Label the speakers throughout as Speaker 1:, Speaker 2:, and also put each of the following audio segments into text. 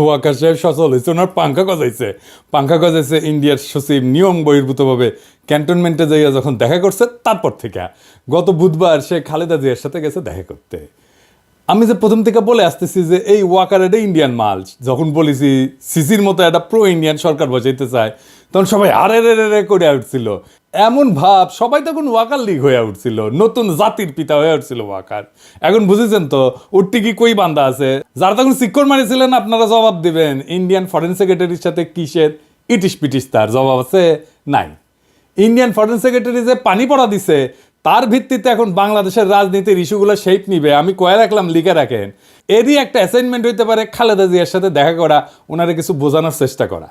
Speaker 1: ওয়াকার সাহেব সচল হয়েছে, ওনার পাঙ্খা গজাইছে ইন্ডিয়ার সচিব নিয়ম বহির্ভূতভাবে ক্যান্টনমেন্টে যাইয়া যখন দেখা করছে তারপর থেকে গত বুধবার সে খালেদা জিয়ার সাথে গেছে দেখা করতে। আমি যে প্রথম থেকে বলে আসতেছি যে এই ওয়াকার এটা ইন্ডিয়ান মাল, যখন বলেছি সিসির মতো একটা প্রো ইন্ডিয়ান সরকার বসাইতে চায় তখন সবাই আরে রে রে করে উঠছিল, এমন ভাব সবাই তখন ওয়াকার লীগ হয়ে উঠছিল, নতুন জাতির পিতা হয়ে উঠছিল ওয়াকার। এখন বুঝেছেন তো উঠতে কি কই বান্ধা আছে, যারা তখন শিক্ষর মারিছিলেন আপনারা জবাব দিবেন ইন্ডিয়ান ফরেন সেক্রেটারির সাথে কিসের ইটিস পিটিস, তার জবাব আছে নাই। ইন্ডিয়ান ফরেন সেক্রেটারি যে পানি পড়া দিছে তার ভিত্তিতে এখন বাংলাদেশের রাজনীতির ইস্যুগুলো শেপ নিবে, আমি কয়ে রাখলাম লিখে রাখেন। এরই একটা অ্যাসাইনমেন্ট হইতে পারে খালেদা জিয়ার সাথে দেখা করা, ওনারা কিছু বোঝানোর চেষ্টা করা।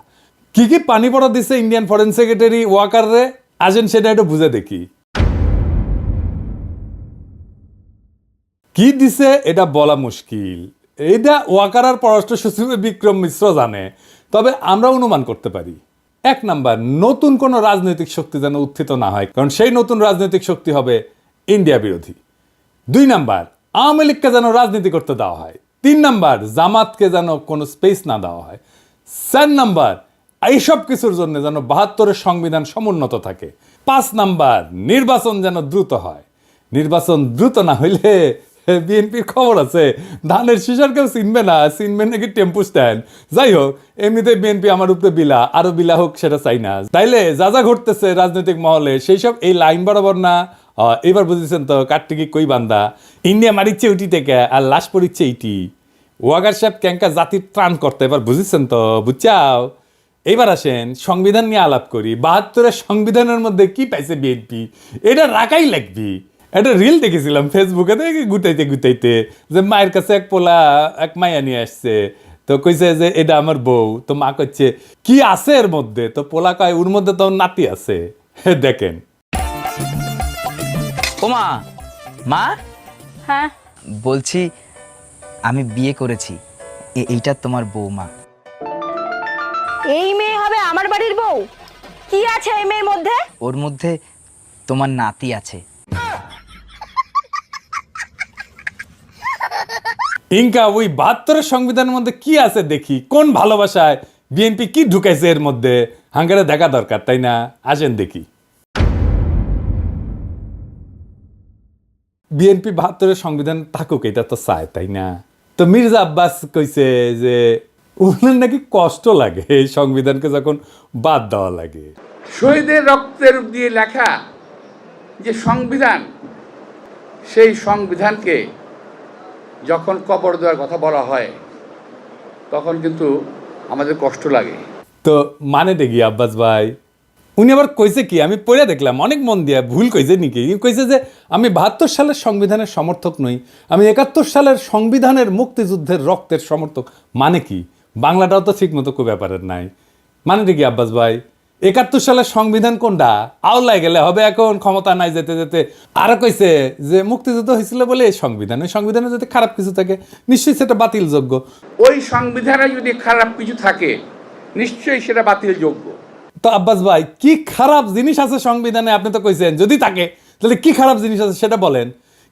Speaker 1: কি কি পানি পড়া দিছে ইন্ডিয়ান ফরেন সেক্রেটারি ওয়াকাররে, আসেন সেটা একটু বুঝে দেখি। কি দিছে এটা বলা মুশকিল, এটা ওয়াকার আর পররাষ্ট্র সচিব বিক্রম মিশ্র জানে, তবে আমরা অনুমান করতে পারি। এক নাম্বার, নতুন কোনো রাজনৈতিক শক্তি যেন উত্থিত না হয়, কারণ সেই নতুন রাজনৈতিক শক্তি হবে ইন্ডিয়া বিরোধী। 2 নাম্বার, আওয়ামী লীগকে যেন রাজনীতি করতে দেওয়া হয়। 3 নাম্বার, জামাতকে যেন কোনো স্পেস না দেওয়া হয়। 4 নাম্বার, এইসব কিছুর জন্য যেন 72-এর সংবিধান সমুন্নত থাকে। 5 নাম্বার, নির্বাচন যেন দ্রুত হয়। নির্বাচন দ্রুত না হইলে বিএনপির খবর আছে ধানের শিশার কেউ চিনবে না, চিনবে নাকি টেম্পু স্ট্যান্ড। যাই হোক, এমনিতে বিএনপি আমার উপরে বিলা, আরো বিলা হোক সেটা চাই না। তাইলে যা যা ঘটতেছে রাজনৈতিক মহলে সেই সব এই লাইন বরাবর না। এবার বুঝেছেন তো কাটটিকি কই বান্দা, ইন্ডিয়া মারিচ্ছে উটি থেকে আর লাশ পড়িচ্ছে ইটি। ওয়াগার সাহেব ক্যাঙ্কা জাতির ত্রাণ করতে, এবার বুঝেছেন তো, বুঝছাও। এইবার আসেন সংবিধান নিয়ে আলাপ করি। 72-এর সংবিধানের মধ্যে কি পাইছে বিএনপি, এটা রাখাই লাগবি। একটা রিল দেখেছিলাম ফেসবুকে, দেখি গুটাইতে গুটাইতে যে মায়ের কাছে এক পোলা এক মাইয়া নিয়ে আসছে, তো কইছে যে এটা আমার বউ, তো মা কইছে কি আছে এর মধ্যে, তো পোলা কয় ওর মধ্যে তো নাতি আছে। দেখেন।
Speaker 2: ওমা, মা,
Speaker 3: হ্যাঁ
Speaker 2: বলছি আমি বিয়ে করেছি, এইটা তোমার বৌমা।
Speaker 3: এই মেয়ে হবে আমার বাড়ির বউ? কি আছে এই মেয়ের মধ্যে?
Speaker 2: ওর মধ্যে তোমার নাতি আছে।
Speaker 1: ইনকা ওই 72-এর সংবিধানের মধ্যে কি আছে দেখি, কোন ভালোবাসায় বিএনপি কি ঢুকাইছে এর মধ্যে, হাঙ্গারে দেখা দরকার, তাই না? আসেন দেখি। বিএনপি 72-এর সংবিধান থাকুক এটা তো চায়, তাই না? তো মির্জা আব্বাস কইছে যে ওনার নাকি কষ্ট লাগে এই সংবিধানকে যখন বাদ দেওয়া লাগে।
Speaker 4: শহীদের রক্তের দিয়ে লেখা যে সংবিধান, সেই সংবিধানকে যখন কবর দেওয়ার কথা বলা হয় তখন কিন্তু আমাদের কষ্ট লাগে।
Speaker 1: তো মানে দেখি আব্বাস ভাই, উনি আবার কইছে কি, আমি পড়ে দেখলাম অনেক মন দিয়া, ভুল কইছে নাকি, কইছে যে আমি 72 সালের সংবিধানের সমর্থক নই, আমি 71 সালের সংবিধানের মুক্তিযুদ্ধের রক্তের সমর্থক। মানে কি, বাংলাটাও তো ঠিক মতো কোনো ব্যাপারের নাই। মানে কি আব্বাস ভাই, 71 সালের সংবিধান কোনটা, আওলায় গেলে হবে, এখন ক্ষমতা নাই যেতে যেতে। আর কইছে যে মুক্তিযুদ্ধ হয়েছিল বলে এই সংবিধান, ওই সংবিধানে যদি খারাপ কিছু থাকে নিশ্চয়ই সেটা বাতিলযোগ্য।
Speaker 4: ওই সংবিধানে যদি খারাপ কিছু থাকে নিশ্চয়ই সেটা বাতিলযোগ্য।
Speaker 1: তো আব্বাস ভাই, কি খারাপ জিনিস আছে সংবিধানে? আপনি তো কইছেন যদি থাকে, তাহলে কি খারাপ জিনিস আছে সেটা বলেন,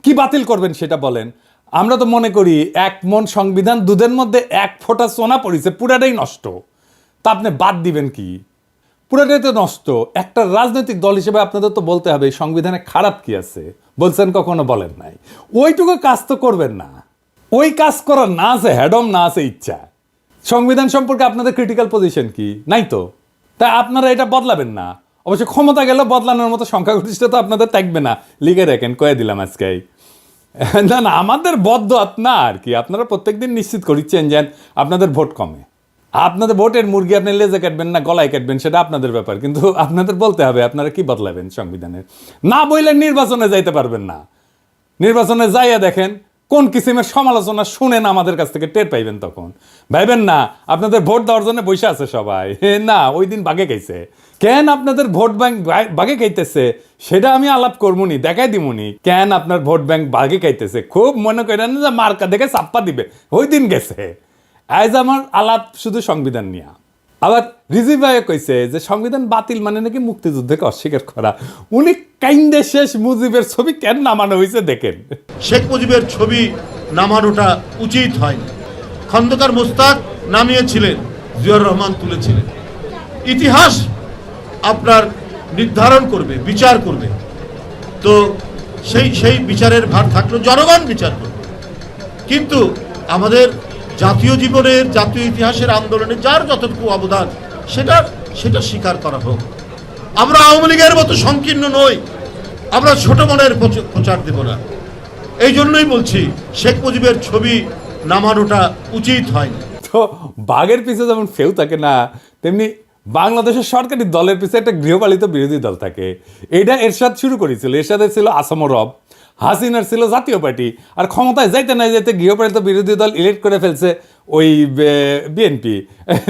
Speaker 1: কি বাতিল করবেন সেটা বলেন। আমরা তো মনে করি 1 মণ সংবিধান, দুধের মধ্যে 1 ফোঁটা সোনা পড়েছে, পুরাটাই নষ্ট। তা আপনি বাদ দিবেন কি? পুরাটাই তো নষ্ট। একটা রাজনৈতিক দল হিসেবে আপনাদের তো বলতে হবে সংবিধানে খারাপ কি আছে। বলছেন কখনো? বলেন নাই। ওইটুকু কাজ তো করবেন না। ওই কাজ করার না আছে হ্যাডম, না আছে ইচ্ছা। সংবিধান সম্পর্কে আপনাদের ক্রিটিক্যাল পজিশন কি? নাই তো। তাই আপনারা এটা বদলাবেন না। অবশ্য ক্ষমতা গেলে বদলানোর মতো সংখ্যাগরিষ্ঠতা তো আপনাদের থাকবে না, লিখে রাখেন, কয়ে দিলাম আজকে। না না, আমাদের বদ্ধ আপনার আর কি, আপনারা প্রত্যেকদিন নিশ্চিত করিচ্ছেন যে আপনাদের ভোট কমে। আপনাদের ভোটের মুরগি আপনি লেজে কাটবেন না গলায় কাটবেন সেটা আপনাদের ব্যাপার, কিন্তু আপনাদের বলতে হবে আপনারা কি বদলাবেন সংবিধানের। না বললে নির্বাচনে যাইতে পারবেন না। নির্বাচনে যাইয়া দেখেন কোন কিসিমের সমালোচনা শুনেন আমাদের কাছ থেকে টের পাইবেন, তখন ভাইবেন না আপনাদের ভোট দেওয়ার জন্য বসে আছে সবাই। না, ওই দিন বাগে খাইছে। কেন আপনাদের ভোট ব্যাংক বাগে খাইতেছে সেটা আমি আলাপ করবনি, দেখাই দিমুনি কেন আপনার ভোট ব্যাংক বাগে খাইতেছে। খুব মনে করেন যে মার্কা দেখে চাপ্পা দিবে, ওই দিন গেছে। আজ আমার আলাপ শুধু সংবিধান নিয়ে। আবার রিজিভ ভাই কইছে যে সংবিধান বাতিল মানে নাকি মুক্তিযুদ্ধকে অস্বীকার করা। উনি কাইন্দে শেষ মুজিবের ছবি কেন নামানো হয়েছে দেখেন।
Speaker 5: শেখ মুজিবের ছবি নামানোটা উচিত হয়নি। খন্দকার মোস্তাক নামিয়েছিলেন, জিয়াউর রহমান তুলেছিলেন। ইতিহাস আপনার নির্ধারণ করবে, বিচার করবে। তো সেই বিচারের ভার থাকলো, জনগণ বিচার করবে। কিন্তু আমাদের জাতীয় জীবনের, জাতীয় ইতিহাসের আন্দোলনে যার যতটুকু অবদান সেটা স্বীকার করা হোক। আমরা আওয়ামী লীগের মতো সংকীর্ণ নই, আমরা ছোট মনের প্রচার দেব না। এই জন্যই বলছি শেখ মুজিবের ছবি নামানোটা উচিত হয়নি।
Speaker 1: তো বাঘের পিছে যেমন ফেউ থাকে না, তেমনি বাংলাদেশের সরকারি দলের পিছে একটা গৃহপালিত বিরোধী দল থাকে। এটা এরশাদ শুরু করেছিল। এরশাদের ছিল আসাম রব, হাসিনার ছিল জাতীয় পার্টি, আর ক্ষমতায় যাইতে না যাইতে গৃহপালিত বিরোধী দল ইলেক্ট করে ফেলছে ওই বিএনপি,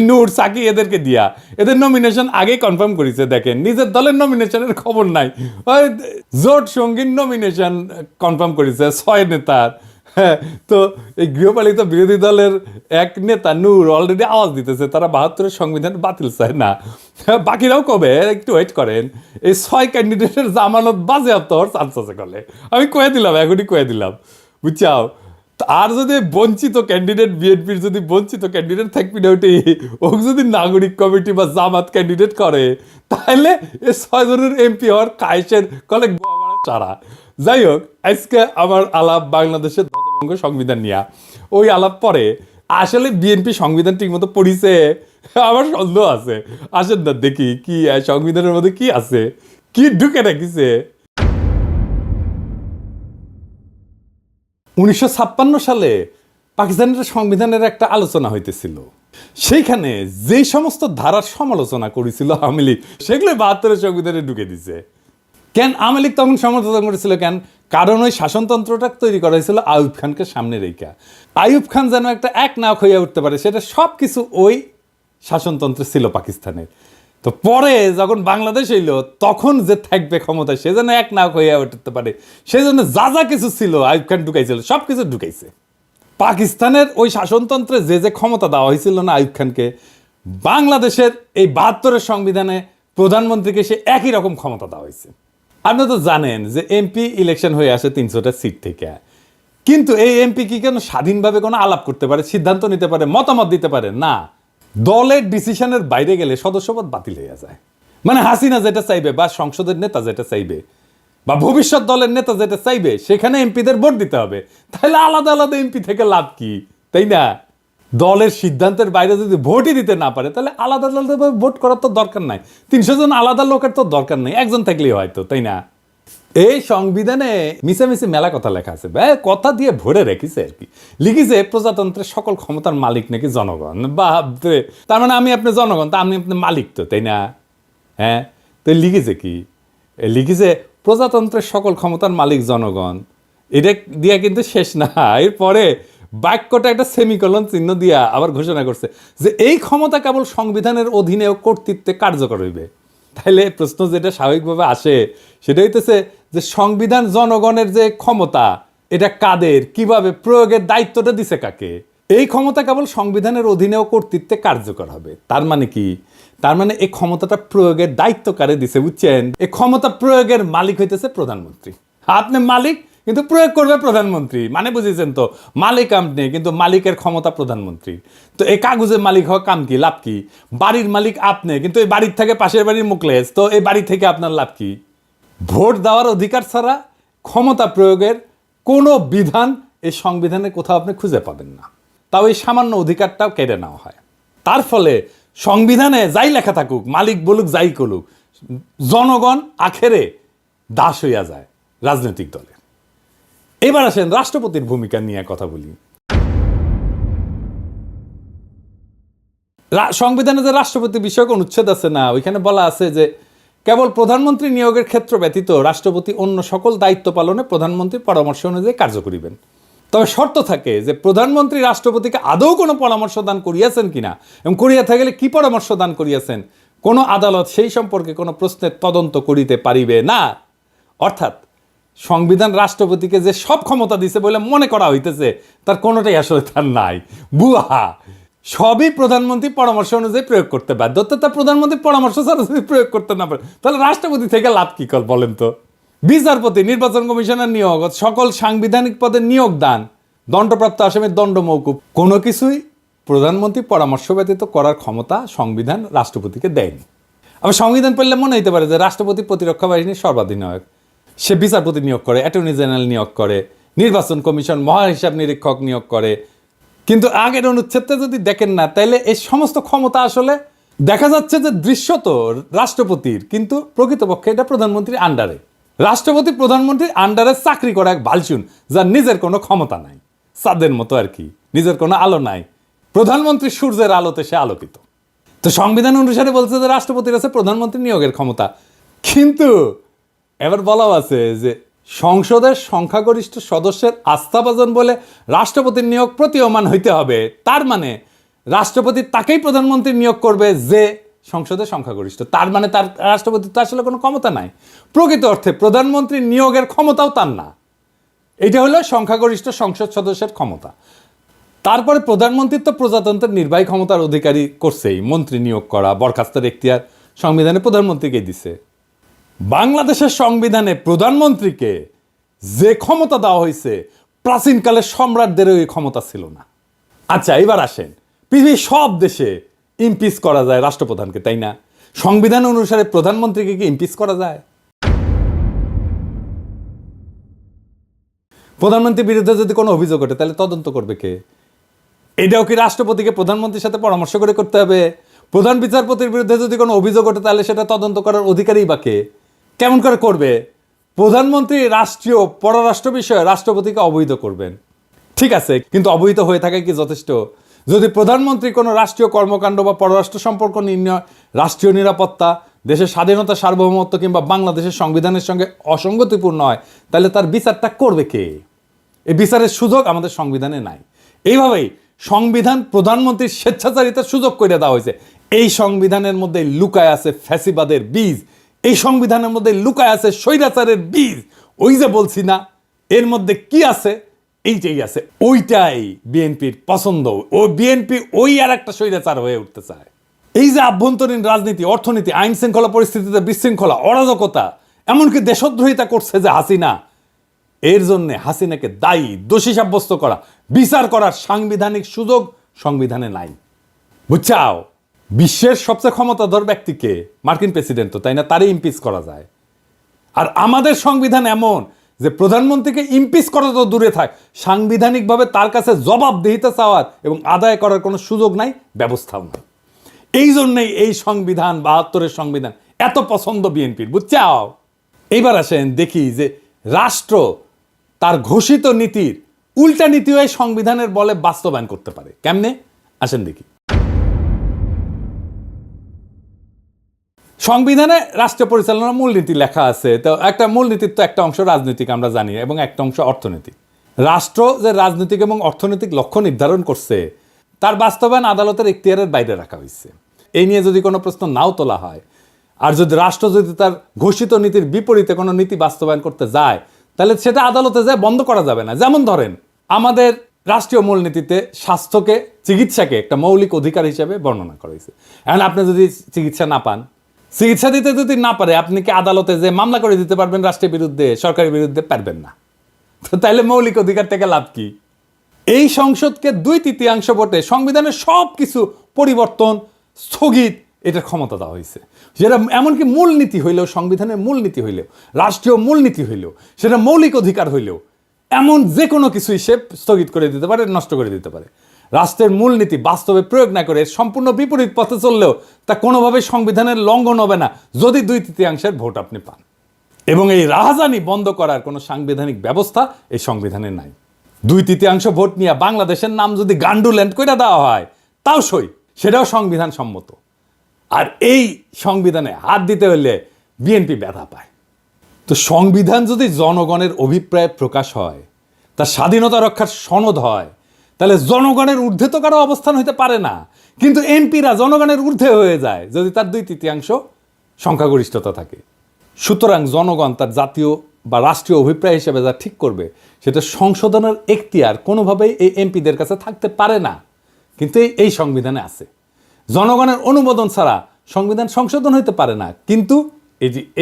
Speaker 1: নূর সাকি এদেরকে দিয়া। এদের নমিনেশন আগেই কনফার্ম করেছে। দেখেন, নিজের দলের নমিনেশনের খবর নাই, ওই জোট সঙ্গীর নমিনেশন কনফার্ম করেছে 6 নেতার। হ্যাঁ, তো এই গৃহপালিত বিরোধী দলের এক নেতা নূর অলরেডি আওয়াজ দিতেছে তারা 72-এর সংবিধান বাতিল চায় না। বাকিরাও কবে, একটু ওয়েট করেন, এই 6 ক্যান্ডিডেটের জামানত বাজেয়াপ্ত হওয়ার চান্স আছে কলে। আমি কয়ে দিলাম, এখনই কয়ে দিলাম, বুঝছাও। আর যদি বঞ্চিত ক্যান্ডিডেট, বিএনপির যদি বঞ্চিত ক্যান্ডিডেট থাকবি না, ওটি ও যদি নাগরিক কমিটি বা জামাত ক্যান্ডিডেট করে, তাহলে এই 6 জনের এমপি হওয়ার কায়েসের কলে চারা। যাই হোক, আজকে আমার আলাপ বাংলাদেশের দশবঙ্গ সংবিধান নিয়ে। ওই আলাপ পরে আসলে বিএনপি সংবিধান ঠিক মতো পড়িছে আমার সন্দেহ আছে। আসেন না দেখি কি সংবিধানের মধ্যে কি আছে, কি ঢুকে রাখিছে। 1956 সালে পাকিস্তানের সংবিধানের একটা আলোচনা হইতেছিল। সেইখানে যেই সমস্ত ধারার সমালোচনা করেছিল আওয়ামী লীগ, সেগুলো 72-এর সংবিধানে ঢুকে দিছে। কেন আওয়ামী লীগ তখন সমালোচনা করেছিল? কেন? কারণ ওই শাসনতন্ত্রটা তৈরি করা হয়েছিল আইয়ুব খানকে সামনে রেখা। আইয়ুব খান যেন একটা এক নায়ক হইয়া উঠতে পারে, সেটা সব কিছু ওই শাসনতন্ত্রে ছিল পাকিস্তানের। তো পরে যখন বাংলাদেশ এলো, তখন যে থাকবে ক্ষমতায়, সে যেন এক নায়ক হইয়া উঠতে পারে, সেই জন্য যা যা কিছু ছিল আইয়ুব খান ঢুকাইছিল, সব কিছু ঢুকাইছে। পাকিস্তানের ওই শাসনতন্ত্রে যে যে ক্ষমতা দেওয়া হয়েছিল না আইয়ুব খানকে, বাংলাদেশের এই 72-এর সংবিধানে প্রধানমন্ত্রীকে সে একই রকম ক্ষমতা দেওয়া হয়েছে। আপনি তো জানেন যে এমপি ইলেকশন হয়ে আসে 300টা সিট থেকে, কিন্তু এই এমপি কি কেন স্বাধীনভাবে কোনো আলাপ করতে পারে, সিদ্ধান্ত নিতে পারে, মতামত দিতে পারে না? দলের ডিসিশনের বাইরে গেলে সদস্যপদ বাতিল হয়ে যায়। মানে হাসিনা যেটা চাইবে, বা সংসদের নেতা যেটা চাইবে, বা ভবিষ্যৎ দলের নেতা যেটা চাইবে, সেখানে এমপিদের ভোট দিতে হবে। তাহলে আলাদা আলাদা এমপি থেকে লাভ কি, তাই না? দলের সিদ্ধান্তের বাইরে যদি ভোটই দিতে না পারে, তাহলে আলাদা আলাদাভাবে ভোট করার তো দরকার নাই। 300 জন আলাদা লোকের তো দরকার নেই, একজন থাকলেই হয়তো, তাই না? এই সংবিধানে মিশামিশি মেলা কথা লেখা আছে, কথা দিয়ে ভরে রেখেছে আর কি। লিখেছে প্রজাতন্ত্রের সকল ক্ষমতার মালিক নাকি জনগণ। বাপরে, তার মানে আমি আপনি জনগণ, তা আমি আপনি মালিক তো, তাই না? হ্যাঁ, তো লিখেছে কি? লিখেছে প্রজাতন্ত্রের সকল ক্ষমতার মালিক জনগণ। এটা দিয়া কিন্তু শেষ না, এরপরে বাক্যটা একটা সেমিকলন চিহ্ন দিয়া আবার ঘোষণা করছে যে এই ক্ষমতা কেবল সংবিধানের অধীনে ও কর্তৃত্বে কার্যকর হইবে। তাইলে প্রশ্ন যেটা স্বাভাবিকভাবে আসে সেটা হইতেছে যে সংবিধান জনগণের যে ক্ষমতা, এটা কাদের, কিভাবে প্রয়োগের দায়িত্বটা দিছে কাকে? এই ক্ষমতা কেবল সংবিধানের অধীনে ও কর্তৃত্বে কার্যকর হবে। তার মানে কি? তার মানে এই ক্ষমতাটা প্রয়োগের দায়িত্ব কারে দিছে, বুঝছেন? এই ক্ষমতা প্রয়োগের মালিক হইতেছে প্রধানমন্ত্রী। আপনি মালিক, কিন্তু প্রয়োগ করবে প্রধানমন্ত্রী। মানে বুঝেছেন তো, মালিক আপনি, কিন্তু মালিকের ক্ষমতা প্রধানমন্ত্রী। তো এই কাগজের মালিক হওয়া কাম কি, লাভ কি? বাড়ির মালিক আপনি, কিন্তু এই বাড়ির থেকে পাশের বাড়ির মুখলেস, তো এই বাড়ি থেকে আপনার লাভ কি? ভোট দেওয়ার অধিকার ছাড়া ক্ষমতা প্রয়োগের কোনো বিধান এই সংবিধানে কোথাও আপনি খুঁজে পাবেন না। তাও এই সামান্য অধিকারটাও কেড়ে নেওয়া হয়। তার ফলে সংবিধানে যাই লেখা থাকুক, মালিক বলুক যাই করুক, জনগণ আখেরে দাস হইয়া যায় রাজনৈতিক দলে। এবার আসেন রাষ্ট্রপতির ভূমিকা নিয়ে কথা বলি। সংবিধানে যে রাষ্ট্রপতি বিষয়ক অনুচ্ছেদ আছে না, ওইখানে বলা আছে যে কেবল প্রধানমন্ত্রী নিয়োগের ক্ষেত্র ব্যতীত রাষ্ট্রপতি অন্য সকল দায়িত্ব পালনে প্রধানমন্ত্রীর পরামর্শ অনুযায়ী কার্য করিবেন। তবে শর্ত থাকে যে প্রধানমন্ত্রী রাষ্ট্রপতিকে আদৌ কোনো পরামর্শ দান করিয়াছেন কিনা, এবং করিয়া থাকলে কি পরামর্শ দান করিয়াছেন, কোনো আদালত সেই সম্পর্কে কোনো প্রশ্নের তদন্ত করিতে পারিবে না। অর্থাৎ সংবিধান রাষ্ট্রপতিকে যে সব ক্ষমতা দিছে বলে মনে করা হইতেছে, তার কোনোটাই আসলে তার নাই, বুয়া। সবই প্রধানমন্ত্রী পরামর্শ অনুযায়ী প্রয়োগ করতে বাধ্য। তা প্রধানমন্ত্রী পরামর্শ ছাড়া যদি প্রয়োগ করতে না পারে, তাহলে রাষ্ট্রপতি থেকে লাভ কি কর বলেন তো? বিচারপতি, নির্বাচন কমিশনের নিয়োগ, সকল সাংবিধানিক পদে নিয়োগ দান, দণ্ডপ্রাপ্ত আসামির দণ্ড মওকুফ, কোনো কিছুই প্রধানমন্ত্রী পরামর্শ ব্যতীত করার ক্ষমতা সংবিধান রাষ্ট্রপতিকে দেয়নি। আবার সংবিধান পড়লে মনে হতে পারে যে রাষ্ট্রপতি প্রতিরক্ষা বাহিনীর সর্বাধিনায়ক, সে বিচারপতি নিয়োগ করে, অ্যাটর্নি জেনারেল নিয়োগ করে, নির্বাচন কমিশন মহাহিসাব নিরীক্ষক নিয়োগ করে। কিন্তু আগের অনুচ্ছেদটা যদি দেখেন না, তাইলে এই সমস্ত ক্ষমতা আসলে দেখা যাচ্ছে যে দৃশ্যত রাষ্ট্রপতির, কিন্তু প্রকৃতপক্ষে এটা প্রধানমন্ত্রীর আন্ডারে। রাষ্ট্রপতি প্রধানমন্ত্রীর আন্ডারে চাকরি করা এক ভালচুন, যার নিজের কোনো ক্ষমতা নাই, চাঁদের মতো আর কি, নিজের কোনো আলো নাই। প্রধানমন্ত্রী সূর্যের আলোতে সে আলোকিত। তো সংবিধান অনুসারে বলছে যে রাষ্ট্রপতির আছে প্রধানমন্ত্রী নিয়োগের ক্ষমতা, কিন্তু এবার বলাও আছে যে সংসদের সংখ্যাগরিষ্ঠ সদস্যের আস্থাভাজন বলে রাষ্ট্রপতির নিয়োগ প্রতীয়মান হইতে হবে। তার মানে রাষ্ট্রপতি তাকেই প্রধানমন্ত্রী নিয়োগ করবে যে সংসদের সংখ্যাগরিষ্ঠ। তার মানে তার রাষ্ট্রপতির তো আসলে কোনো ক্ষমতা নাই। প্রকৃত অর্থে প্রধানমন্ত্রী নিয়োগের ক্ষমতাও তার না। এটা হলো সংখ্যাগরিষ্ঠ সংসদ সদস্যের ক্ষমতা। তারপরে প্রধানমন্ত্রী তো প্রজাতন্ত্রের নির্বাহী ক্ষমতার অধিকারী করছেই, মন্ত্রী নিয়োগ করা, বরখাস্তের এখতিয়ার সংবিধানে প্রধানমন্ত্রীকে দিছে। বাংলাদেশের সংবিধানে প্রধানমন্ত্রীকে যে ক্ষমতা দেওয়া হয়েছে, প্রাচীনকালের সম্রাটদেরও এই ক্ষমতা ছিল না। আচ্ছা, এবার আসেন, পৃথিবীর সব দেশে ইমপিচ করা যায় রাষ্ট্রপ্রধানকে, তাই না? সংবিধান অনুসারে প্রধানমন্ত্রীকে কি ইমপিচ করা যায়? প্রধানমন্ত্রীর বিরুদ্ধে যদি কোনো অভিযোগ ওঠে, তাহলে তদন্ত করবে কে? এটাও কি রাষ্ট্রপতিকে প্রধানমন্ত্রীর সাথে পরামর্শ করে করতে হবে? প্রধান বিচারপতির বিরুদ্ধে যদি কোনো অভিযোগ ওঠে, তাহলে সেটা তদন্ত করার অধিকারী বা কে? কেমন করে করবে? প্রধানমন্ত্রী রাষ্ট্রীয় পররাষ্ট্র বিষয়ে রাষ্ট্রপতিকে অবহিত করবেন, ঠিক আছে, কিন্তু অবহিত হয়ে থাকে কি যথেষ্ট? যদি প্রধানমন্ত্রী কোনো রাষ্ট্রীয় কর্মকাণ্ড বা পররাষ্ট্র সম্পর্ক নির্ণয়, রাষ্ট্রীয় নিরাপত্তা, দেশের স্বাধীনতা, সার্বভৌমত্ব কিংবা বাংলাদেশের সংবিধানের সঙ্গে অসঙ্গতিপূর্ণ হয়, তাহলে তার বিচারটা করবে কে? এই বিচারের সুযোগ আমাদের সংবিধানে নাই। এইভাবেই সংবিধান প্রধানমন্ত্রীর স্বেচ্ছাচারিতার সুযোগ করে দেওয়া হয়েছে। এই সংবিধানের মধ্যে লুকায় আছে ফ্যাসিবাদের বীজ, এই সংবিধানের মধ্যে লুকায় আছে স্বৈরাচারের বীজ। ওই যে বলছি না, এর মধ্যে কি আছে? এইটাই আছে, ওইটাই বিএনপির পছন্দ। ও বিএনপি ওই আর একটা স্বৈরাচার হয়ে উঠতে চায়। এই যে আভ্যন্তরীণ রাজনীতি, অর্থনীতি, আইন শৃঙ্খলা পরিস্থিতিতে বিশৃঙ্খলা, অরাজকতা, এমনকি দেশদ্রোহিতা করছে যে হাসিনা, এর জন্য হাসিনাকে দায়ী, দোষী সাব্যস্ত করা, বিচার করার সাংবিধানিক সুযোগ সংবিধানে নাই। বুঝছাও? বিশ্বের সবচেয়ে ক্ষমতাধর ব্যক্তিকে, মার্কিন প্রেসিডেন্ট তো, তাই না? তারই ইমপিচ করা যায়। আর আমাদের সংবিধান এমন যে প্রধানমন্ত্রীকে ইমপিচ করা তো দূরে থাক, সাংবিধানিকভাবে তার কাছে জবাবদিহিতা চাওয়ার এবং আদায় করার কোনো সুযোগ নাই, ব্যবস্থাও নাই। এই জন্যই এই সংবিধান, ৭২-এর সংবিধান এত পছন্দ বিএনপির। বুঝছাও? এইবার আসেন দেখি যে রাষ্ট্র তার ঘোষিত নীতির উল্টা নীতিও এই সংবিধানের বলে বাস্তবায়ন করতে পারে। কেমনে? আসেন দেখি। সংবিধানে রাষ্ট্র পরিচালনার মূলনীতি লেখা আছে। তো একটা মূলনীতির তো একটা অংশ রাজনৈতিক, আমরা জানি, এবং একটা অংশ অর্থনৈতিক। রাষ্ট্র যে রাজনৈতিক এবং অর্থনৈতিক লক্ষ্য নির্ধারণ করছে, তার বাস্তবায়ন আদালতের এখতিয়ারের বাইরে রাখা হয়েছে। এই নিয়ে যদি কোনো প্রশ্ন নাও তোলা হয়, আর যদি রাষ্ট্র যদি তার ঘোষিত নীতির বিপরীতে কোনো নীতি বাস্তবায়ন করতে যায়, তাহলে সেটা আদালতে যায় বন্ধ করা যাবে না। যেমন ধরেন, আমাদের রাষ্ট্রীয় মূলনীতিতে স্বাস্থ্যকে, চিকিৎসাকে একটা মৌলিক অধিকার হিসেবে বর্ণনা করা হয়েছে। এখন আপনি যদি চিকিৎসা না পান, চিকিৎসা দিতে যদি না পারে, আপনি কি আদালতে যে মামলা করে দিতে পারবেন রাষ্ট্রের বিরুদ্ধে, সরকারের বিরুদ্ধে? পারবেন না। তো তাইলে মৌলিক অধিকার থেকে লাভ কি? এই সংসদকে 2/3 ভোটে সংবিধানের সব কিছু পরিবর্তন, স্থগিত, এটার ক্ষমতা দেওয়া হয়েছে। যেটা এমনকি মূলনীতি হইলেও, সংবিধানের মূলনীতি হইলেও, রাষ্ট্রীয় মূলনীতি হইলেও, সেটা মৌলিক অধিকার হইলেও, এমন যে কোনো কিছুই সে স্থগিত করে দিতে পারে, নষ্ট করে দিতে পারে। রাষ্ট্রের মূলনীতি বাস্তবে প্রয়োগ না করে সম্পূর্ণ বিপরীত পথে চললেও তা কোনোভাবেই সংবিধানের লঙ্ঘন হবে না, যদি 2/3 ভোট আপনি পান। এবং এই রাহাজানি বন্ধ করার কোনো সাংবিধানিক ব্যবস্থা এই সংবিধানে নাই। 2/3 ভোট নিয়ে বাংলাদেশের নাম যদি গান্ডুল্যান্ড করে দেওয়া হয়, তাও সই, সেটাও সংবিধান সম্মত। আর এই সংবিধানে হাত দিতে হলে বিএনপি ব্যথা পায়। তো সংবিধান যদি জনগণের অভিপ্রায় প্রকাশ হয়, তার স্বাধীনতা রক্ষার সনদ হয়, তাহলে জনগণের ঊর্ধ্বে তো কারো অবস্থান হইতে পারে না। কিন্তু এমপিরা জনগণের ঊর্ধ্বে হয়ে যায় যদি তার 2/3 সংখ্যাগরিষ্ঠতা থাকে। সুতরাং জনগণ তার জাতীয় বা রাষ্ট্রীয় অভিপ্রায় হিসেবে যা ঠিক করবে, সেটা সংশোধনের এখতিয়ার কোনোভাবেই এই এমপিদের কাছে থাকতে পারে না। কিন্তু এই সংবিধানে আছে। জনগণের অনুমোদন ছাড়া সংবিধান সংশোধন হইতে পারে না, কিন্তু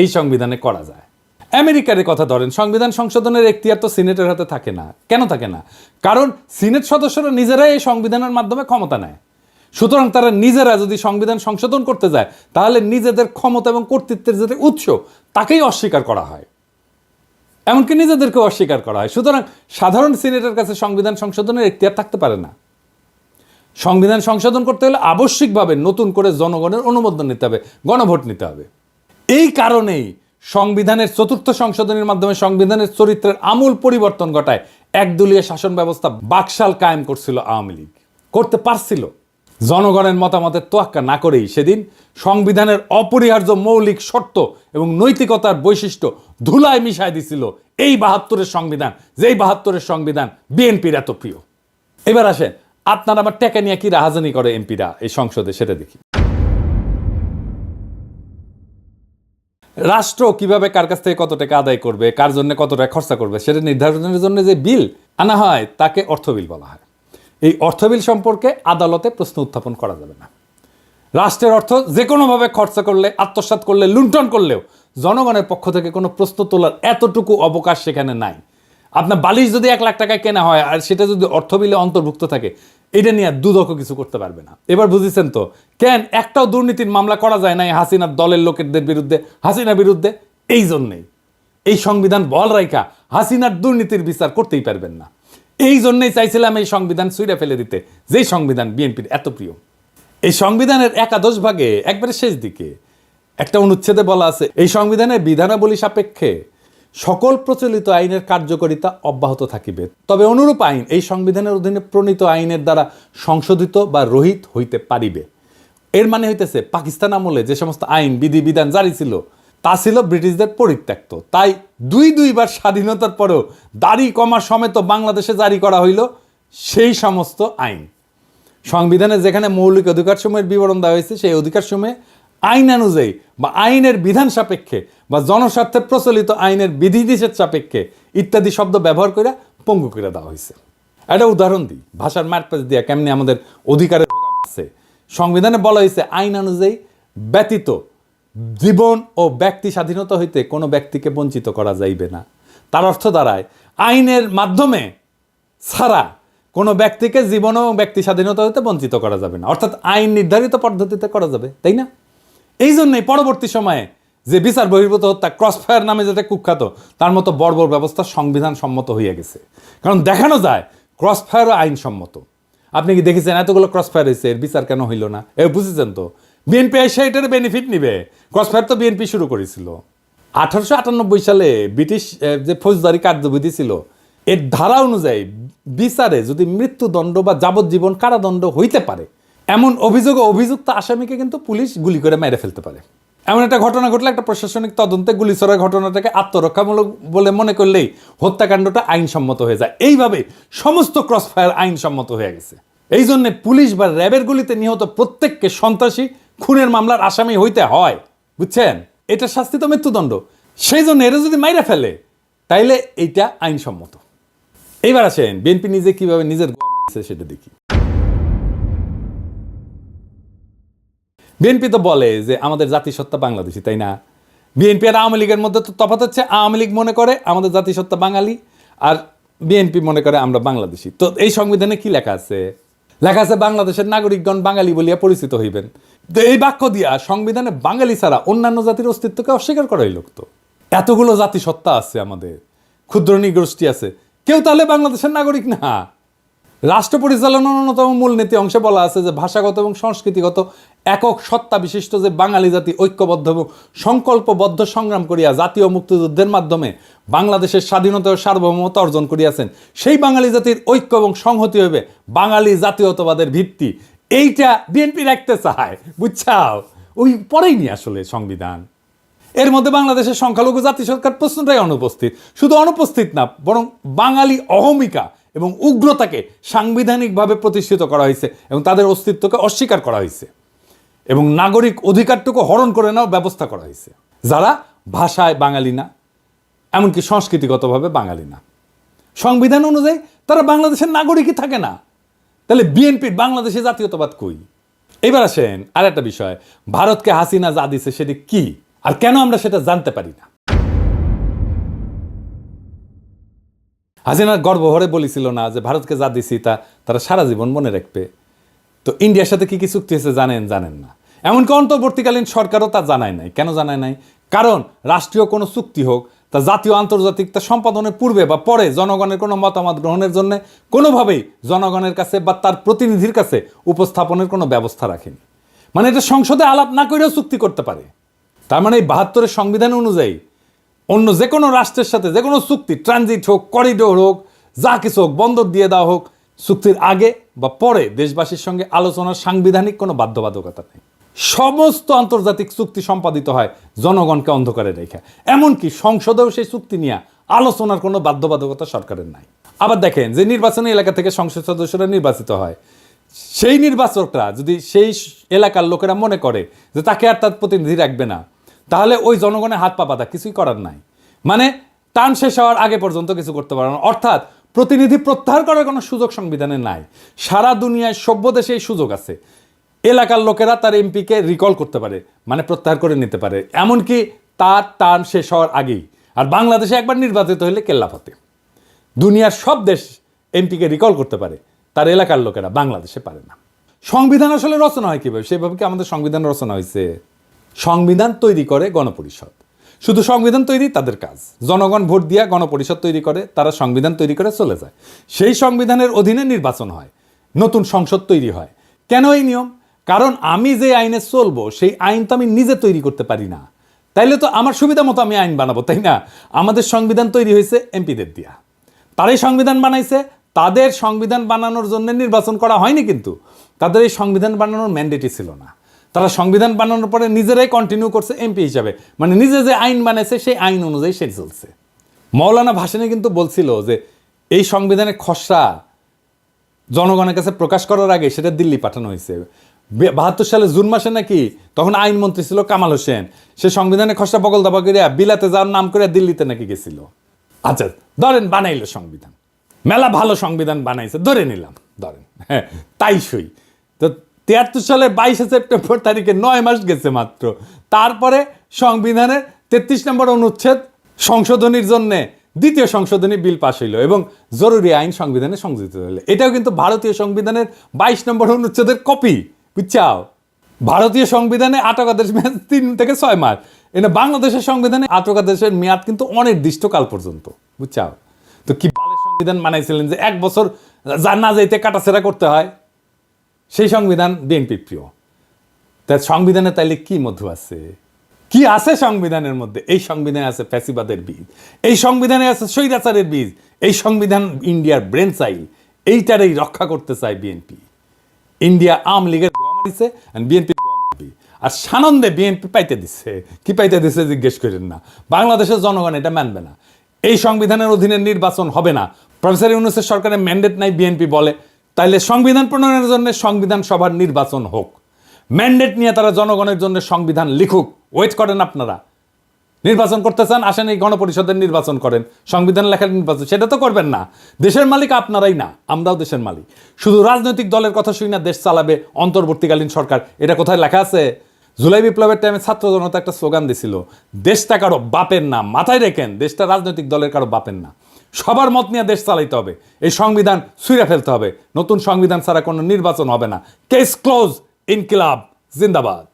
Speaker 1: এই সংবিধানে করা যায়। আমেরিকার কথা ধরেন, সংবিধান সংশোধনের এখতিয়ার তো সিনেটের হাতে থাকে না। কেন থাকে না? কারণ সিনেট সদস্যরা নিজেরাই এই সংবিধানের মাধ্যমে ক্ষমতা নেয়। সুতরাং তারা নিজেরা যদি সংবিধান সংশোধন করতে যায়, তাহলে নিজেদের ক্ষমতা এবং কর্তৃত্বের যে উৎস তাকেই অস্বীকার করা হয়, এমনকি নিজেদেরকে অস্বীকার করা হয়। সুতরাং সাধারণ সিনেটের কাছে সংবিধান সংশোধনের এখতিয়ার থাকতে পারে না। সংবিধান সংশোধন করতে হলে আবশ্যিকভাবে নতুন করে জনগণের অনুমোদন নিতে হবে, গণভোট নিতে হবে। এই কারণেই সংবিধানের চতুর্থ সংশোধনীর মাধ্যমে সংবিধানের চরিত্রের আমূল পরিবর্তন ঘটায় একদলীয় শাসন ব্যবস্থা বাকশাল কায়েম করছিল আওয়ামী লীগ, করতে পারছিল। জনগণের মতামতের তোয়াক্কা না করেই সেদিন সংবিধানের অপরিহার্য মৌলিক শর্ত এবং নৈতিকতার বৈশিষ্ট্য ধুলায় মিশায় দিছিল এই ৭২-এর সংবিধান, যেই ৭২-এর সংবিধান বিএনপির এত প্রিয়। এবার আসেন, আপনার আমার টেকা নিয়ে কি রাহাজানি করে এমপিরা এই সংসদে, সেটা দেখি। রাষ্ট্র কিভাবে কার কাছ থেকে কত টাকা আদায় করবে, কার জন্য কত টাকা খরচা করবে, সেটা নির্ধারণের জন্য যে বিল আনা হয় তাকে অর্থ বিল বলা হয়। এই অর্থ বিল সম্পর্কে আদালতে প্রশ্ন উত্থাপন করা যাবে না। রাষ্ট্রের অর্থ যে কোনোভাবে খরচা করলে, আত্মসাৎ করলে, লুণ্ঠন করলেও জনগণের পক্ষ থেকে কোনো প্রশ্ন তোলার এতটুকু অবকাশ সেখানে নাই। আপনার বালিশ যদি ১ লাখ টাকায় কেনা হয় আর সেটা যদি অর্থ বিলে অন্তর্ভুক্ত থাকে, এটা নিয়ে দুদক কিছু করতে পারবে না। এবার বুঝেছেন তো কেন একটাও দুর্নীতির মামলা করা যায় না হাসিনার দলের লোকেদের বিরুদ্ধে, হাসিনার বিরুদ্ধে? এই জন্যেই এই সংবিধান বল রাইখা হাসিনার দুর্নীতির বিচার করতেই পারবেন না। এই জন্যই চাইছিলাম এই সংবিধান ছুঁড়ে ফেলে দিতে, যেই সংবিধান বিএনপির এত প্রিয়। এই সংবিধানের একাদশ ভাগে একবারে শেষ দিকে একটা অনুচ্ছেদে বলা আছে, এই সংবিধানের বিধানাবলী সাপেক্ষে সকল প্রচলিত আইনের কার্যকারিতা অব্যাহত থাকিবে, তবে অনুরূপ আইন এই সংবিধানের অধীনে প্রণীত আইনের দ্বারা সংশোধিত বা রহিত হইতে পারিবে। এর মানে হইতেছে পাকিস্তান আমলে যে সমস্ত আইন বিধি বিধান জারি ছিল তা ছিল ব্রিটিশদের পরিত্যক্ত, তাই দুইবার স্বাধীনতার পরেও দাড়ি কমা সমেত বাংলাদেশে জারি করা হইল সেই সমস্ত আইন। সংবিধানে যেখানে মৌলিক অধিকারসমূহের বিবরণ দেওয়া হয়েছে, সেই অধিকারসমূহে আইন অনুযায়ী বা আইনের বিধান সাপেক্ষে বা জনস্বার্থে প্রচলিত আইনের বিধিনিষেধ সাপেক্ষে ইত্যাদি শব্দ ব্যবহার করে পঙ্গু করে দেওয়া হয়েছে। একটা উদাহরণ দিই, ভাষার মারপ্যাচ দিয়া কেমনি আমাদের অধিকারের আছে। সংবিধানে বলা হয়েছে আইন অনুযায়ী ব্যতীত জীবন ও ব্যক্তি স্বাধীনতা হইতে কোনো ব্যক্তিকে বঞ্চিত করা যাইবে না। তার অর্থ দাঁড়ায় আইনের মাধ্যমে ছাড়া কোনো ব্যক্তিকে জীবন ও ব্যক্তি স্বাধীনতা হইতে বঞ্চিত করা যাবে না, অর্থাৎ আইন নির্ধারিত পদ্ধতিতে করা যাবে, তাই না? এই জন্যই পরবর্তী সময়ে যে বিচার বহির্ভূত হত্যা, ক্রসফায়ার নামে যেটা কুখ্যাত, তার মতো বর্বর ব্যবস্থা সংবিধান সম্মত হইয়া গেছে। কারণ দেখানো যায় ক্রসফায়ারও আইনসম্মত। আপনি কি দেখেছেন এতগুলো ক্রসফায়ার হয়েছে, এর বিচার কেন হইল না? বুঝেছেন তো বিএনপি এসে এটার বেনিফিট নিবে। ক্রসফায়ার তো বিএনপি শুরু করেছিল। 1898 সালে ব্রিটিশ যে ফৌজদারি কার্যবিধি ছিল, এর ধারা অনুযায়ী বিচারে যদি মৃত্যুদণ্ড বা যাবজ্জীবন কারাদণ্ড হইতে পারে এমন অভিযোগ অভিযুক্ত আসামিকে কিন্তু পুলিশ গুলি করে মেরে ফেলতে পারে। এমন একটা ঘটনা ঘটলে একটা প্রশাসনিক তদন্তে গুলি ছড়ার ঘটনাটাকে আত্মরক্ষামূলক বলে মনে করলেই হত্যাকাণ্ডটা আইনসম্মত হয়ে যায়। এইভাবে সমস্ত ক্রসফায়ার আইনসম্মত হয়ে গেছে। এই জন্য পুলিশ বা র্যাবের গুলিতে নিহত প্রত্যেককে সন্ত্রাসী, খুনের মামলার আসামি হইতে হয়, বুঝছেন? এটা শাস্তি তো মৃত্যুদণ্ড। সেই জন্য এরা যদি মাইরা ফেলে তাইলে এইটা আইনসম্মত। এইবার আসেন বিএনপি নিজে কিভাবে নিজের সেটা দেখি। বিএনপি তো বলে যে আমাদের জাতিসত্তা বাংলাদেশি, তাই না? বিএনপি আর আওয়ামী লীগের মধ্যে তো তফাৎ হচ্ছে, আওয়ামী লীগ মনে করে আমাদের জাতিসত্তা বাঙালি আর বিএনপি মনে করে আমরা বাংলাদেশি। তো এই সংবিধানে কি লেখা আছে? লেখা আছে বাংলাদেশের নাগরিকগণ বাঙালি বলিয়া পরিচিত হইবেন। তো এই বাক্য দিয়া সংবিধানে বাঙালি ছাড়া অন্যান্য জাতির অস্তিত্বকে অস্বীকার করা হইল। তো এতগুলো জাতিসত্তা আছে, আমাদের ক্ষুদ্র নৃগোষ্ঠী আছে, কেউ তাহলে বাংলাদেশের নাগরিক না? রাষ্ট্র পরিচালনার অন্যতম মূলনীতি অংশে বলা আছে যে ভাষাগত এবং সংস্কৃতিগত একক সত্তা বিশিষ্ট যে বাঙালি জাতি ঐক্যবদ্ধ এবং সংকল্পবদ্ধ সংগ্রাম করিয়া জাতীয় মুক্তিযুদ্ধের মাধ্যমে বাংলাদেশের স্বাধীনতা ও সার্বভৌমত্ব অর্জন করিয়াছেন, সেই বাঙালি জাতির ঐক্য এবং সংহতি হবে বাঙালি জাতীয়তাবাদের ভিত্তি। এইটা বিএনপি রাখতে চায়, বুঝছাও? ওই পরেই নি আসলে সংবিধান। এর মধ্যে বাংলাদেশের সংখ্যালঘু জাতি সরকার প্রশ্নটাই অনুপস্থিত। শুধু অনুপস্থিত না, বরং বাঙালি অহমিকা এবং উগ্রতাকে সাংবিধানিকভাবে প্রতিষ্ঠিত করা হয়েছে এবং তাদের অস্তিত্বকে অস্বীকার করা হয়েছে এবং নাগরিক অধিকারটুকু হরণ করে নেওয়ার ব্যবস্থা করা হয়েছে, যারা ভাষায় বাঙালি না, এমনকি সংস্কৃতিগতভাবে বাঙালি না। সংবিধান অনুযায়ী তারা বাংলাদেশের নাগরিকই থাকে না। তাহলে বিএনপির বাংলাদেশে জাতীয়তাবাদ কই? এবার আসেন আর একটা বিষয়, ভারতকে হাসিনা যা দিছে সেটি কি আর কেন আমরা সেটা জানতে পারি না? হাসিনার গর্বভরে বলেছিল না যে ভারতকে যা দিছি তা তারা সারা জীবন মনে রাখবে। তো ইন্ডিয়ার সাথে কি কি চুক্তি হয়েছে জানেন না। এমনকি অন্তর্বর্তীকালীন সরকারও তা জানায় নাই। কেন জানায় নাই? কারণ রাষ্ট্রীয় কোনো চুক্তি হোক, তা জাতীয় আন্তর্জাতিক তা সম্পাদনের পূর্বে বা পরে জনগণের কোনো মতামত গ্রহণের জন্য কোনোভাবেই জনগণের কাছে বা তার প্রতিনিধির কাছে উপস্থাপনের কোনো ব্যবস্থা রাখেনি। মানে এটা সংসদে আলাপ না করেও চুক্তি করতে পারে। তার মানে এই 72-এর সংবিধান অনুযায়ী অন্য যে কোনো রাষ্ট্রের সাথে যে কোনো চুক্তি, ট্রানজিট হোক, করিডোর হোক, যা কিছু হোক, বন্দর দিয়ে দেওয়া হোক, চুক্তির আগে বা পরে দেশবাসীর সঙ্গে আলোচনার সাংবিধানিক কোনো বাধ্যবাধকতা নেই। সমস্ত আন্তর্জাতিক চুক্তি সম্পাদিত হয় জনগণকে অন্ধকারে রেখে। এমনকি সংসদেও সেই চুক্তি নিয়ে আলোচনার কোনো বাধ্যবাধকতা সরকারের নাই। আবার দেখেন, যে নির্বাচনী এলাকা থেকে সংসদ সদস্যরা নির্বাচিত হয়, সেই নির্বাচকরা যদি সেই এলাকার লোকেরা মনে করে যে তাকে আর তার প্রতিনিধি রাখবে না, তাহলে ওই জনগণের হাত পা বাঁধা, কিছুই করার নাই। মানে টার্ম শেষ হওয়ার আগে পর্যন্ত কিছু করতে পারে না। অর্থাৎ প্রতিনিধি প্রত্যাহার করার কোনো সুযোগ সংবিধানে নাই। সারা দুনিয়ায় সভ্য দেশে এই সুযোগ আছে। এলাকার লোকেরা তার এমপিকে রিকল করতে পারে, মানে প্রত্যাহার করে নিতে পারে, এমনকি তার টার্ম শেষ হওয়ার আগেই। আর বাংলাদেশে একবার নির্বাচিত হলে কেল্লাফতে। দুনিয়ার সব দেশ এমপিকে রিকল করতে পারে, তার এলাকার লোকেরা, বাংলাদেশে পারে না। সংবিধান আসলে রচনা হয় কীভাবে? সেভাবে কি আমাদের সংবিধান রচনা হয়েছে? সংবিধান তৈরি করে গণপরিষদ। শুধু সংবিধান তৈরি তাদের কাজ। জনগণ ভোট দিয়া গণপরিষদ তৈরি করে, তারা সংবিধান তৈরি করে চলে যায়। সেই সংবিধানের অধীনে নির্বাচন হয়, নতুন সংসদ তৈরি হয়। কেন এই নিয়ম? কারণ আমি যে আইনে চলবো সেই আইন তো আমি নিজে তৈরি করতে পারি না। তাইলে তো আমার সুবিধা মতো আমি আইন বানাবো, তাই না? আমাদের সংবিধান তৈরি হয়েছে এমপিদের দিয়া। তারাই সংবিধান বানাইছে। তাদের সংবিধান বানানোর জন্য নির্বাচন করা হয়নি, কিন্তু তাদের এই সংবিধান বানানোর ম্যান্ডেটই ছিল না। তারা সংবিধান বানানোর পরে নিজেরাই কন্টিনিউ করছে এমপি হিসাবে, মানে নিজে যে আইন বানাইছে সেই আইন অনুযায়ী সে চলছে। মৌলানা ভাসানী কিন্তু বলছিল যে এই সংবিধানের খসড়া জনগণের কাছে প্রকাশ করার আগে সেটা দিল্লি পাঠানো হয়েছে। 72 সালে জুন মাসে নাকি, তখন আইনমন্ত্রী ছিল কামাল হোসেন, সে সংবিধানের খসড়া বগল দাবা করিয়া বিলাতে যাওয়ার নাম করে দিল্লিতে নাকি গেছিল। আচ্ছা ধরেন বানাইলো সংবিধান, মেলা ভালো সংবিধান বানাইছে, ধরে নিলাম, ধরেন হ্যাঁ তাই সই। তো 73 সালের 22 সেপ্টেম্বর তারিখে 9 মাস গেছে মাত্র। তারপরে সংবিধানের 33 নম্বর অনুচ্ছেদ সংশোধনীর জন্যে দ্বিতীয় সংশোধনী বিল পাশ হইল এবং জরুরি আইন সংবিধানে সংযোজিত হইল। এটাও কিন্তু ভারতীয় সংবিধানের 22 নম্বর অনুচ্ছেদের কপি, বুঝছাও? ভারতীয় সংবিধানে আটকাদেশ মেয়াদ 3 থেকে 6 মাস। এনে বাংলাদেশের সংবিধানে আটকাদেশের মেয়াদ কিন্তু অনির্দিষ্টকাল পর্যন্ত, বুঝছাও? তো কি বালের সংবিধান বানাইছিলেন যে 1 বছর না যাইতে কাটাছেড়া করতে হয়? সেই সংবিধান বিএনপির প্রিয়। তাই সংবিধানে তাইলে কি মধু আছে? কি আছে সংবিধানের মধ্যে? এই সংবিধানে আছে ফ্যাসিবাদের বীজ, এই সংবিধানে আছে স্বৈরাচারের বীজ। এই সংবিধান ইন্ডিয়ার ব্রেন চাইল, এইটারই রক্ষা করতে চায় বিএনপি। ইন্ডিয়া আওয়ামী লীগের গোয়া মারিছে, বিএনপি গোয়া মারবি। আর সানন্দে বিএনপি পাইতে দিচ্ছে। কি পাইতে দিচ্ছে জিজ্ঞেস করেন না। বাংলাদেশের জনগণ এটা মানবে না। এই সংবিধানের অধীনে নির্বাচন হবে না। প্রফেসর ইউনূসের সরকারের ম্যান্ডেট নাই, বিএনপি বলে। তাইলে সংবিধান প্রণয়নের জন্য সংবিধান সভার নির্বাচন হোক। ম্যান্ডেট নিয়ে তারা জনগণের জন্য সংবিধান লিখুক। ওয়েট করেন আপনারা। নির্বাচন করতে চান, আসেন এই গণপরিষদের নির্বাচন করেন। সংবিধান লেখার নির্বাচন সেটা তো করবেন না। দেশের মালিক আপনারাই না, আমরাও দেশের মালিক। শুধু রাজনৈতিক দলের কথা শুই না দেশ চালাবে অন্তর্বর্তীকালীন সরকার, এটা কোথায় লেখা আছে? জুলাই বিপ্লবের টাইমে ছাত্র জনতা একটা স্লোগান দিছিল, দেশটা কারো বাপের না। মাথায় রেখেন, দেশটা রাজনৈতিক দলের কারো বাপের না। সবার মত নিয়ে দেশ চালাইতে হবে। এই সংবিধান ছুঁড়ে ফেলতে হবে। নতুন সংবিধান ছাড়া কোনো নির্বাচন হবে না। Case close. ইনকিলাব জিন্দাবাদ।